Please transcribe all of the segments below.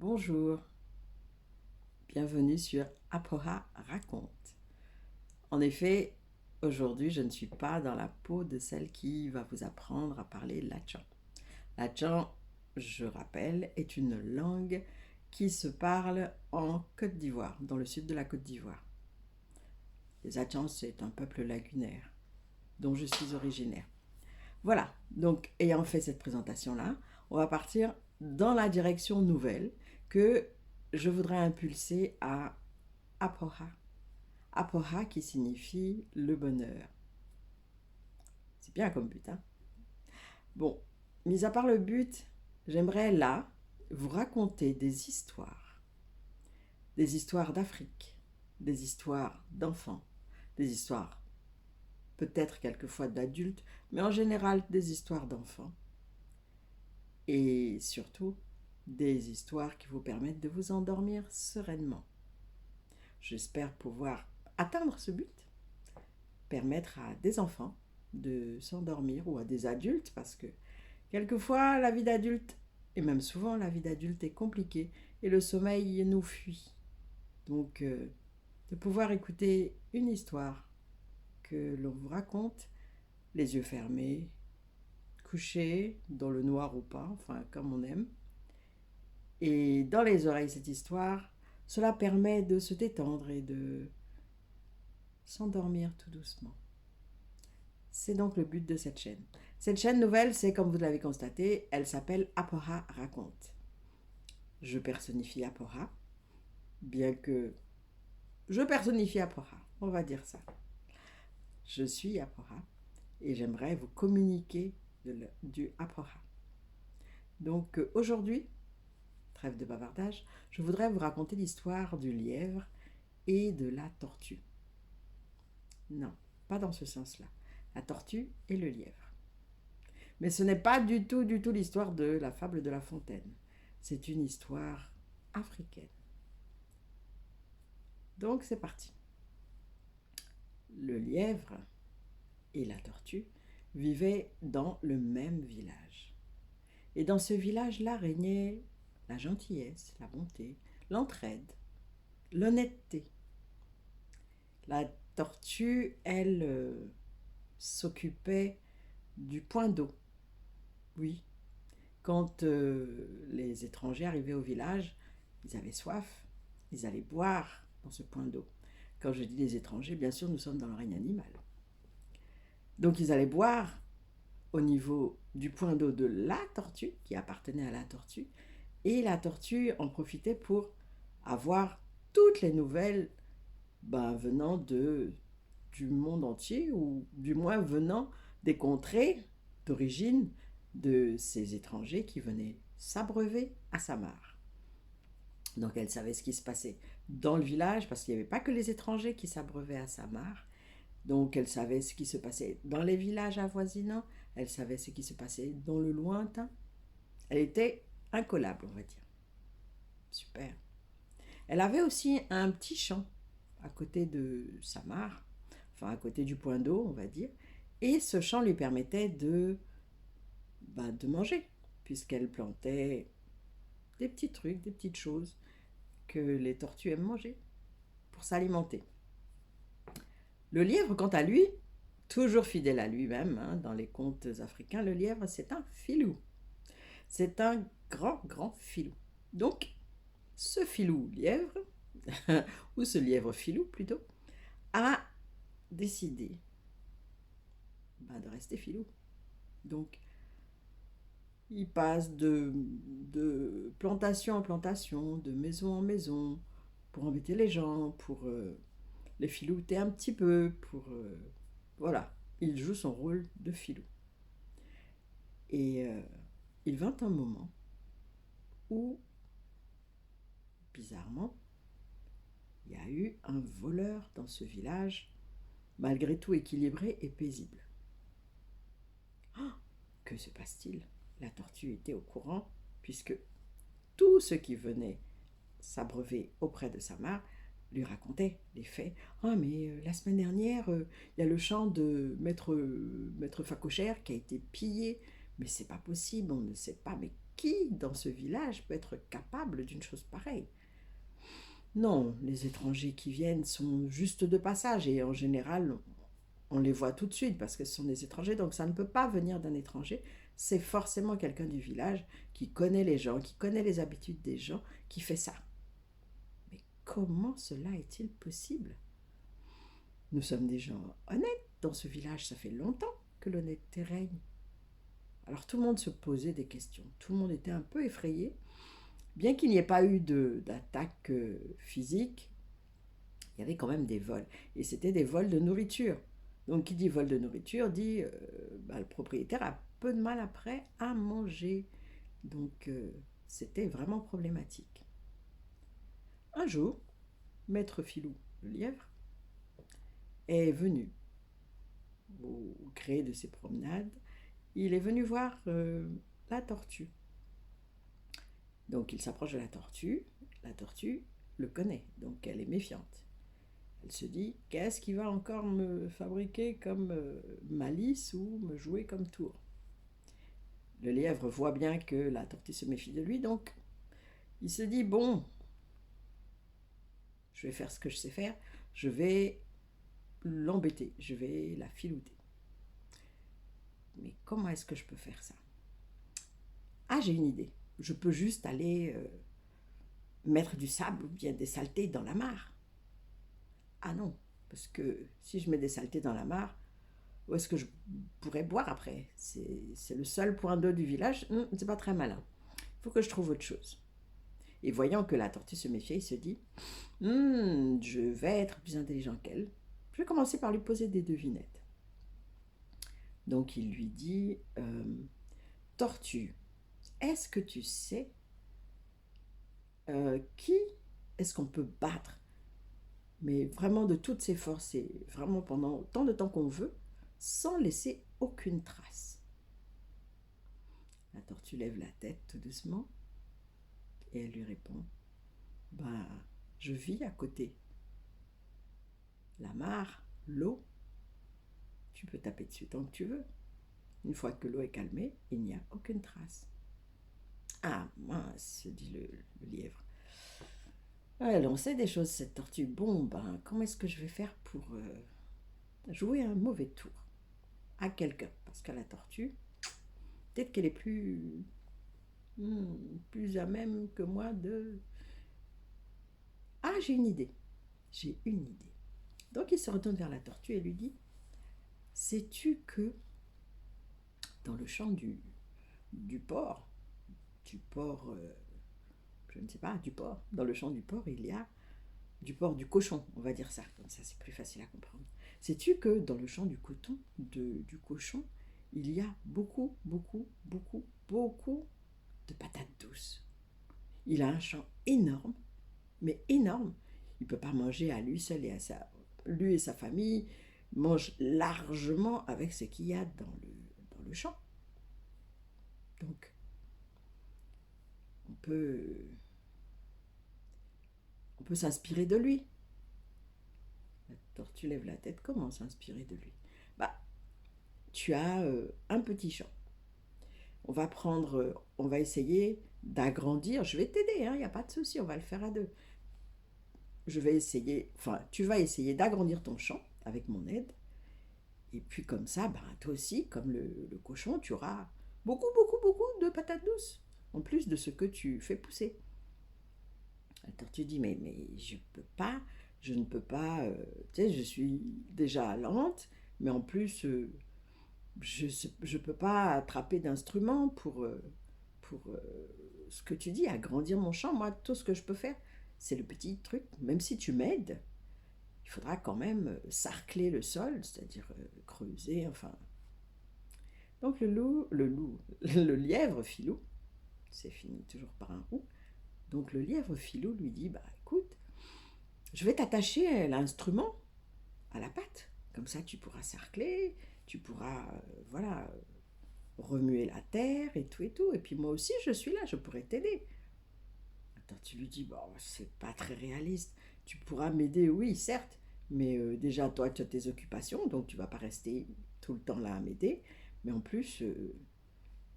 Bonjour, bienvenue sur Apoha raconte. En effet, aujourd'hui je ne suis pas dans la peau de celle qui va vous apprendre à parler latchan. Latchan, je rappelle, est une langue qui se parle en Côte d'Ivoire, dans le sud de la Côte d'Ivoire. Les Latchans, c'est un peuple lagunaire dont je suis originaire. Voilà, donc ayant fait cette présentation-là, on va partir dans la direction nouvelle que je voudrais impulser à Apoha. Apoha qui signifie le bonheur. C'est bien comme but, hein? Bon, mis à part le but, j'aimerais là vous raconter des histoires d'Afrique, des histoires d'enfants, des histoires peut-être quelquefois d'adultes, mais en général des histoires d'enfants. Et surtout, des histoires qui vous permettent de vous endormir sereinement. J'espère pouvoir atteindre ce but, permettre à des enfants de s'endormir ou à des adultes, parce que quelquefois la vie d'adulte, et même souvent la vie d'adulte est compliquée et le sommeil nous fuit. Donc de pouvoir écouter une histoire que l'on vous raconte, les yeux fermés, couché dans le noir ou pas, enfin comme on aime, et dans les oreilles cette histoire, cela permet de se détendre et de s'endormir tout doucement. C'est donc le but de cette chaîne. Cette chaîne nouvelle, c'est comme vous l'avez constaté, elle s'appelle Apoha raconte. Je personnifie Apoha, bien que je personnifie Apoha, on va dire ça. Je suis Apoha et j'aimerais vous communiquer du Apoha. Donc aujourd'hui, trêve de bavardage, je voudrais vous raconter l'histoire du lièvre et de la tortue. Non, pas dans ce sens-là. La tortue et le lièvre. Mais ce n'est pas du tout l'histoire de la fable de La Fontaine. C'est une histoire africaine. Donc c'est parti. Le lièvre et la tortue vivaient dans le même village. Et dans ce village-là régnait la gentillesse, la bonté, l'entraide, l'honnêteté. La tortue, elle, s'occupait du point d'eau. Oui, quand les étrangers arrivaient au village, ils avaient soif, ils allaient boire dans ce point d'eau. Quand je dis les étrangers, bien sûr, nous sommes dans le règne animal. Donc ils allaient boire au niveau du point d'eau de la tortue, qui appartenait à la tortue, et la tortue en profitait pour avoir toutes les nouvelles venant du monde entier, ou du moins venant des contrées d'origine de ces étrangers qui venaient s'abreuver à sa mare. Donc elle savait ce qui se passait dans le village, parce qu'il n'y avait pas que les étrangers qui s'abreuvaient à sa mare. Donc elle savait ce qui se passait dans les villages avoisinants, elle savait ce qui se passait dans le lointain. Elle était incollable, on va dire. Super. Elle avait aussi un petit champ à côté de sa mare, enfin à côté du point d'eau, on va dire, et ce champ lui permettait de manger, puisqu'elle plantait des petits trucs, des petites choses que les tortues aiment manger pour s'alimenter. Le lièvre, quant à lui, toujours fidèle à lui-même, dans les contes africains, le lièvre, c'est un filou. C'est un grand filou. Donc, ce filou lièvre, ou ce lièvre filou plutôt, a décidé de rester filou. Donc, il passe de plantation en plantation, de maison en maison, pour embêter les gens, pour les filouter un petit peu, pour... voilà, il joue son rôle de filou. Et il vint un moment où, bizarrement, il y a eu un voleur dans ce village, malgré tout équilibré et paisible. Oh, que se passe-t-il? La tortue était au courant, puisque tous ceux qui venaient s'abreuver auprès de sa mare lui racontaient les faits. « Ah, mais la semaine dernière, il y a le champ de maître Facochère qui a été pillé. Mais c'est pas possible, on ne sait pas. Mais qui dans ce village peut être capable d'une chose pareille? Non, les étrangers qui viennent sont juste de passage et en général, on les voit tout de suite parce que ce sont des étrangers, donc ça ne peut pas venir d'un étranger. C'est forcément quelqu'un du village qui connaît les gens, qui connaît les habitudes des gens, qui fait ça. Mais comment cela est-il possible? Nous sommes des gens honnêtes dans ce village, ça fait longtemps que l'honnêteté règne. Alors tout le monde se posait des questions, tout le monde était un peu effrayé. Bien qu'il n'y ait pas eu d'attaque physique, il y avait quand même des vols. Et c'était des vols de nourriture. Donc qui dit vol de nourriture dit le propriétaire a peu de mal après à manger. Donc c'était vraiment problématique. Un jour, Maître Filou, le lièvre, est venu au gré de ses promenades. Il est venu voir la tortue. Donc il s'approche de la tortue. La tortue le connaît, donc elle est méfiante. Elle se dit, qu'est-ce qui va encore me fabriquer comme malice ou me jouer comme tour? Le lièvre voit bien que la tortue se méfie de lui, donc il se dit, bon, je vais faire ce que je sais faire, je vais l'embêter, je vais la filouter. Mais comment est-ce que je peux faire ça? Ah, j'ai une idée. Je peux juste aller mettre du sable ou bien des saletés dans la mare. Ah non, parce que si je mets des saletés dans la mare, où est-ce que je pourrais boire après? C'est le seul point d'eau du village, c'est pas très malin. Il faut que je trouve autre chose. Et voyant que la tortue se méfiait, il se dit, je vais être plus intelligent qu'elle. Je vais commencer par lui poser des devinettes. Donc il lui dit, tortue, est-ce que tu sais qui est-ce qu'on peut battre, mais vraiment de toutes ses forces et vraiment pendant tant de temps qu'on veut, sans laisser aucune trace? La tortue lève la tête tout doucement et elle lui répond, je vis à côté. La mare, l'eau, tu peux taper dessus tant que tu veux. Une fois que l'eau est calmée, il n'y a aucune trace. Ah mince, se dit le lièvre. Elle en sait des choses, cette tortue. Bon, comment est-ce que je vais faire pour jouer un mauvais tour à quelqu'un? Parce que la tortue, peut-être qu'elle est plus à même que moi de... Ah, j'ai une idée. J'ai une idée. Donc il se retourne vers la tortue et lui dit, sais-tu que dans le champ du porc, je ne sais pas, du porc, dans le champ du porc, il y a du porc, du cochon, on va dire ça, comme ça c'est plus facile à comprendre. Sais-tu que dans le champ du cochon, il y a beaucoup, beaucoup, beaucoup, beaucoup de patates douces. Il a un champ énorme, mais énorme. Il ne peut pas manger à lui seul et lui et sa famille mangent largement avec ce qu'il y a dans le champ. Donc, on peut s'inspirer de lui. La tortue lève la tête, comment s'inspirer de lui? Tu as un petit champ. On va essayer d'agrandir. Je vais t'aider, il n'y a pas de souci, on va le faire à deux. Tu vas essayer d'agrandir ton champ avec mon aide. Et puis comme ça, toi aussi, comme le cochon, tu auras beaucoup, beaucoup, beaucoup de patates douces, en plus de ce que tu fais pousser. La tortue dit, mais je ne peux pas, je suis déjà lente, mais en plus, je ne peux pas attraper d'instrument pour ce que tu dis, agrandir mon champ. Moi, tout ce que je peux faire, c'est le petit truc. Même si tu m'aides, il faudra quand même sarcler le sol, c'est-à-dire creuser, enfin. Donc le lièvre Filou, c'est fini toujours par un ou. Donc le lièvre Filou lui dit, écoute, je vais t'attacher l'instrument à la patte. Comme ça, tu pourras sarcler, tu pourras, remuer la terre et tout et tout. Et puis moi aussi, je suis là, je pourrais t'aider. Attends, tu lui dis, c'est pas très réaliste. Tu pourras m'aider, oui, certes. Mais déjà, toi, tu as tes occupations, donc tu vas pas rester tout le temps là à m'aider. Mais en plus,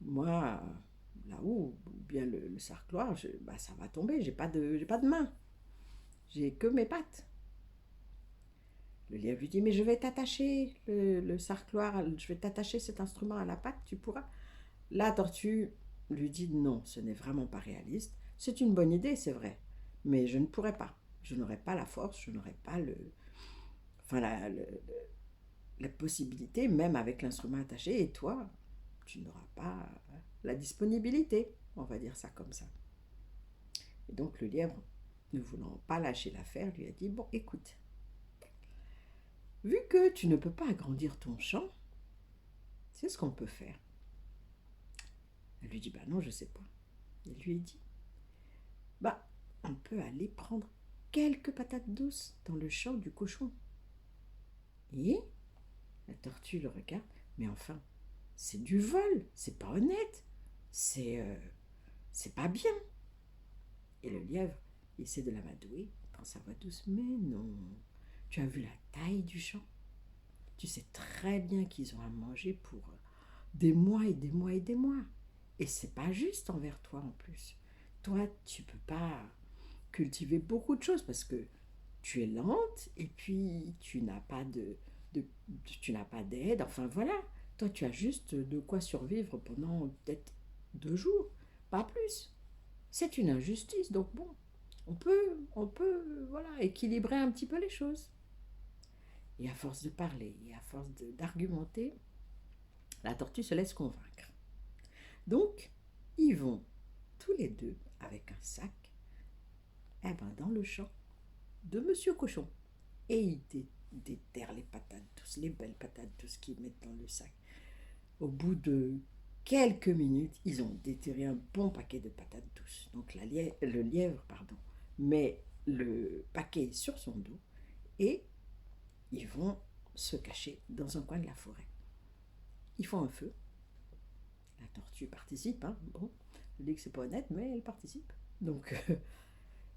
moi, là-haut, ou bien le sarcloir, bah, ça va tomber, j'ai pas de main, j'ai que mes pattes. Le lièvre lui dit, mais je vais t'attacher le sarcloir, je vais t'attacher cet instrument à la patte, tu pourras. La tortue lui dit, non, ce n'est vraiment pas réaliste, c'est une bonne idée, c'est vrai, mais je ne pourrai pas, je n'aurai pas la force, je n'aurai pas enfin, la possibilité, même avec l'instrument attaché, et toi, tu n'auras pas la disponibilité, on va dire ça comme ça. Et donc le lièvre, ne voulant pas lâcher l'affaire, lui a dit, bon, écoute, vu que tu ne peux pas agrandir ton champ, c'est ce qu'on peut faire. Elle lui dit, bah non, je sais pas. Il lui dit, bah, on peut aller prendre quelques patates douces dans le champ du cochon. Et la tortue le regarde, mais enfin, c'est du vol, c'est pas honnête, c'est pas bien. Et le lièvre essaie de l'amadouer dans sa voix douce, mais non, tu as vu la taille du champ, tu sais très bien qu'ils ont à manger pour des mois et des mois et des mois. Et c'est pas juste envers toi en plus. Toi, tu peux pas cultiver beaucoup de choses parce que tu es lente et puis tu n'as pas tu n'as pas d'aide. Enfin voilà, toi tu as juste de quoi survivre pendant peut-être 2 jours, pas plus. C'est une injustice, donc bon, on peut voilà, équilibrer un petit peu les choses. Et à force de parler et à force d'argumenter, la tortue se laisse convaincre. Donc, ils vont tous les deux avec un sac dans le champ de Monsieur Cochon. Et ils déterrent les patates douces, les belles patates douces qu'ils mettent dans le sac. Au bout de quelques minutes, ils ont déterré un bon paquet de patates douces. Donc le lièvre met le paquet sur son dos et ils vont se cacher dans un coin de la forêt. Ils font un feu. La tortue participe, hein. Bon, je dis que c'est pas honnête, mais elle participe. Donc,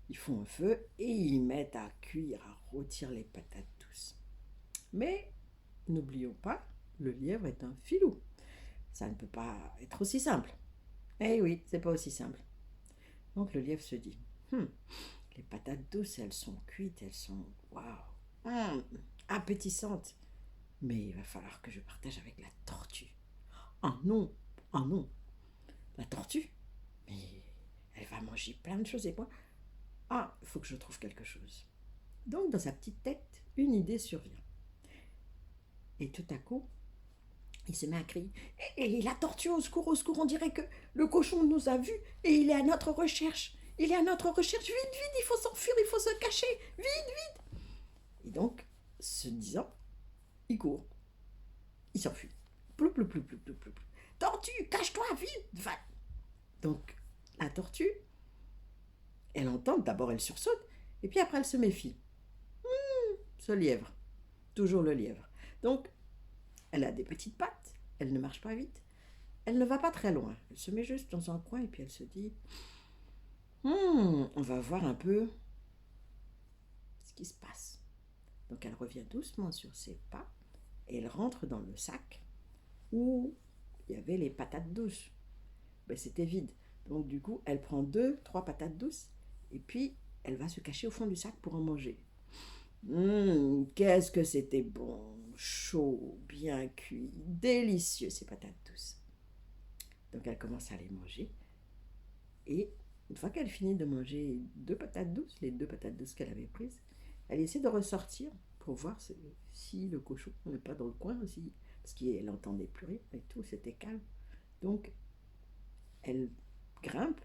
ils font un feu et ils mettent à cuire, à rôtir les patates douces. Mais, n'oublions pas, le lièvre est un filou. Ça ne peut pas être aussi simple. Eh oui, c'est pas aussi simple. Donc, le lièvre se dit, les patates douces, elles sont cuites, elles sont, waouh, appétissantes. Mais il va falloir que je partage avec la tortue. Ah non, ah non, la tortue, mais elle va manger plein de choses et moi, il faut que je trouve quelque chose. Donc dans sa petite tête, une idée survient. Et tout à coup, il se met à crier, et la tortue, au secours, on dirait que le cochon nous a vus et il est à notre recherche. Il est à notre recherche, vite, vite, il faut s'enfuir, il faut se cacher, vite, vite. Et donc, se disant, il court, il s'enfuit. Plou, plou, plou, plou, plou, plou. Tortue, cache-toi, vite, va. Donc, la tortue, elle entend, d'abord elle sursaute, et puis après elle se méfie. Ce lièvre, toujours le lièvre. Donc, elle a des petites pattes, elle ne marche pas vite, elle ne va pas très loin. Elle se met juste dans un coin et puis elle se dit, on va voir un peu ce qui se passe. Donc elle revient doucement sur ses pas et elle rentre dans le sac où il y avait les patates douces. Ben, c'était vide. Donc du coup, elle prend 2, 3 patates douces et puis elle va se cacher au fond du sac pour en manger. Qu'est-ce que c'était bon, chaud, bien cuit, délicieux ces patates douces. Donc elle commence à les manger et une fois qu'elle finit de manger 2 patates douces, les 2 patates douces qu'elle avait prises, elle essaie de ressortir pour voir si le cochon n'est pas dans le coin aussi, parce qu'elle n'entendait plus rien et tout, c'était calme. Donc elle grimpe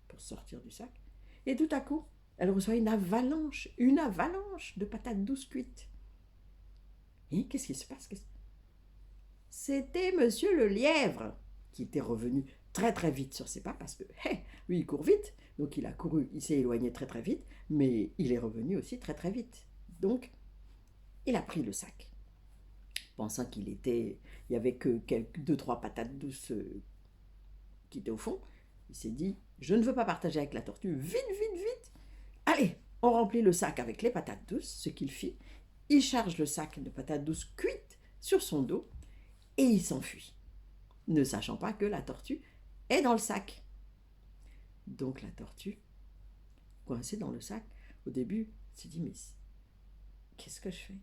pour sortir du sac et tout à coup, elle reçoit une avalanche de patates douces cuites. Et qu'est-ce qui se passe? C'était Monsieur le Lièvre qui était revenu très très vite sur ses pas parce que lui il court vite, donc il a couru, il s'est éloigné très très vite, mais il est revenu aussi très très vite. Donc il a pris le sac, pensant il y avait que 2, 3 patates douces qui étaient au fond. Il s'est dit, je ne veux pas partager avec la tortue, vite, vite, vite. Allez, on remplit le sac avec les patates douces, ce qu'il fit. Il charge le sac de patates douces cuites sur son dos et il s'enfuit, ne sachant pas que la tortue est dans le sac. Donc la tortue, coincée dans le sac, au début, s'est dit, mais qu'est-ce que je fais?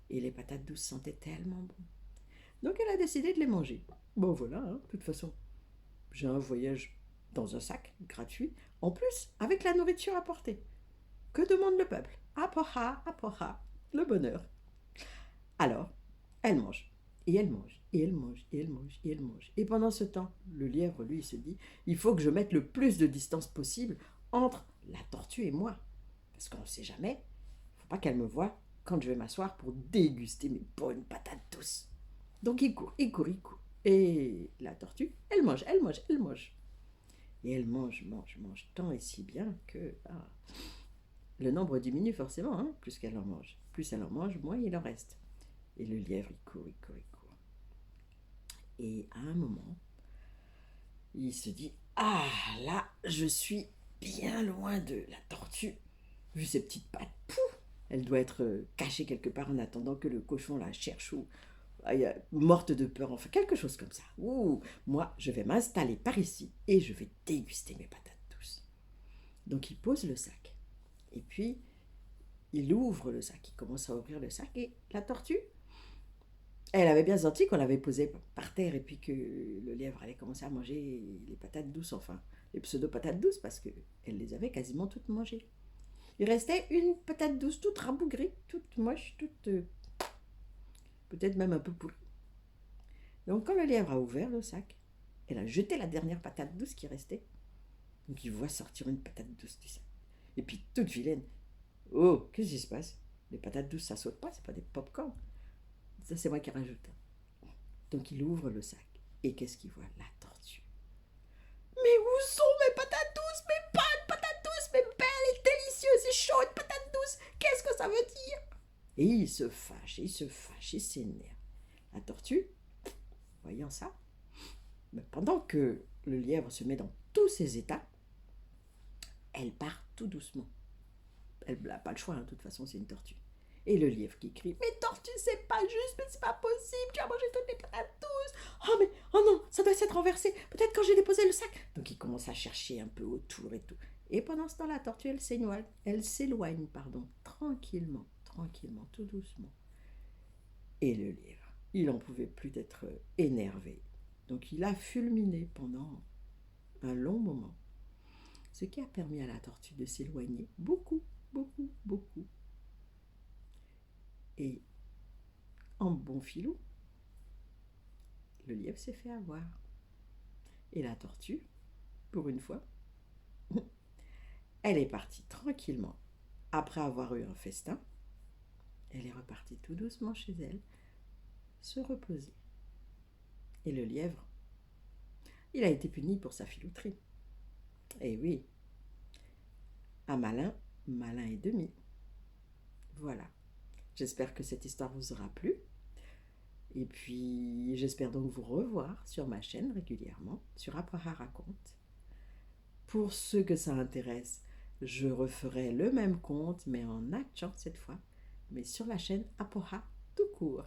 Et les patates douces sentaient tellement bon. Donc elle a décidé de les manger. Bon voilà, hein, de toute façon, j'ai un voyage dans un sac gratuit, en plus avec la nourriture à portée. Que demande le peuple? Apoha, apoha, le bonheur. Alors, elle mange, et elle mange, et elle mange, et elle mange, et elle mange. Et pendant ce temps, le lièvre, lui, se dit, il faut que je mette le plus de distance possible entre la tortue et moi. Parce qu'on ne sait jamais, il ne faut pas qu'elle me voie quand je vais m'asseoir pour déguster mes bonnes patates douces. Donc il court, il court, il court. Et la tortue, elle mange, elle mange, elle mange. Et elle mange, mange, mange, tant et si bien que le nombre diminue forcément, hein, plus qu'elle en mange. Plus elle en mange, moins il en reste. Et le lièvre, il court, il court, il court. Et à un moment, il se dit, ah là, je suis bien loin de la tortue. Vu ses petites pattes, pouf, elle doit être cachée quelque part en attendant que le cochon la cherche ou morte de peur, enfin quelque chose comme ça. Ouh, moi, je vais m'installer par ici et je vais déguster mes patates douces. Donc il pose le sac. Et puis, il ouvre le sac. Il commence à ouvrir le sac et la tortue, elle avait bien senti qu'on l'avait posé par terre et puis que le lièvre allait commencer à manger les patates douces, enfin, les pseudo-patates douces, parce qu'elle les avait quasiment toutes mangées. Il restait une patate douce toute rabougrie, toute moche, toute peut-être même un peu pourrie. Donc quand le lièvre a ouvert le sac, elle a jeté la dernière patate douce qui restait. Donc il voit sortir une patate douce du sac. Et puis toute vilaine, oh, qu'est-ce qui se passe? Les patates douces, ça saute pas, c'est pas des pop-corn. Ça, c'est moi qui rajoute. Donc il ouvre le sac. Et qu'est-ce qu'il voit? La tortue. Mais où sont mes patates douces? Mes bonnes patates douces, mes belles et délicieuses et chaudes patates douces? Qu'est-ce que ça veut dire? Et il se fâche, il s'énerve. La tortue, voyant ça, pendant que le lièvre se met dans tous ses états, elle part tout doucement. Elle n'a pas le choix, hein, de toute façon, c'est une tortue. Et le lièvre qui crie, mais tortue, c'est pas juste, mais c'est pas possible, tu as mangé toutes les patates douces. Oh mais, oh non, ça doit s'être renversé, peut-être quand j'ai déposé le sac. Donc il commence à chercher un peu autour et tout. Et pendant ce temps, la tortue, elle s'éloigne, tranquillement, tranquillement, tout doucement. Et le lièvre, il n'en pouvait plus d'être énervé. Donc il a fulminé pendant un long moment, ce qui a permis à la tortue de s'éloigner beaucoup, beaucoup, beaucoup. Et en bon filou, le lièvre s'est fait avoir. Et la tortue, pour une fois, elle est partie tranquillement. Après avoir eu un festin, elle est repartie tout doucement chez elle, se reposer. Et le lièvre, il a été puni pour sa filouterie. Eh oui, un malin, malin et demi. Voilà. J'espère que cette histoire vous aura plu. Et puis, j'espère donc vous revoir sur ma chaîne régulièrement, sur Apoha Raconte. Pour ceux que ça intéresse, je referai le même conte, mais en action cette fois, mais sur la chaîne Apoha tout court.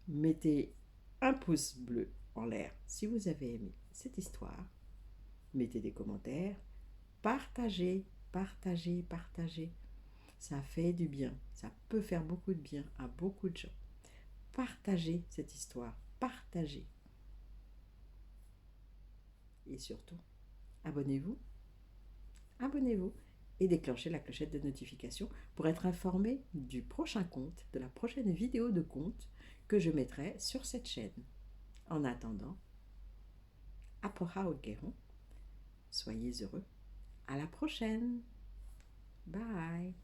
Mettez un pouce bleu en l'air si vous avez aimé cette histoire. Mettez des commentaires, partagez, partagez, partagez. Ça fait du bien, ça peut faire beaucoup de bien à beaucoup de gens. Partagez cette histoire, partagez. Et surtout, abonnez-vous, abonnez-vous et déclenchez la clochette de notification pour être informé du prochain conte, de la prochaine vidéo de conte que je mettrai sur cette chaîne. En attendant, Apoha Ogeron, soyez heureux. À la prochaine. Bye.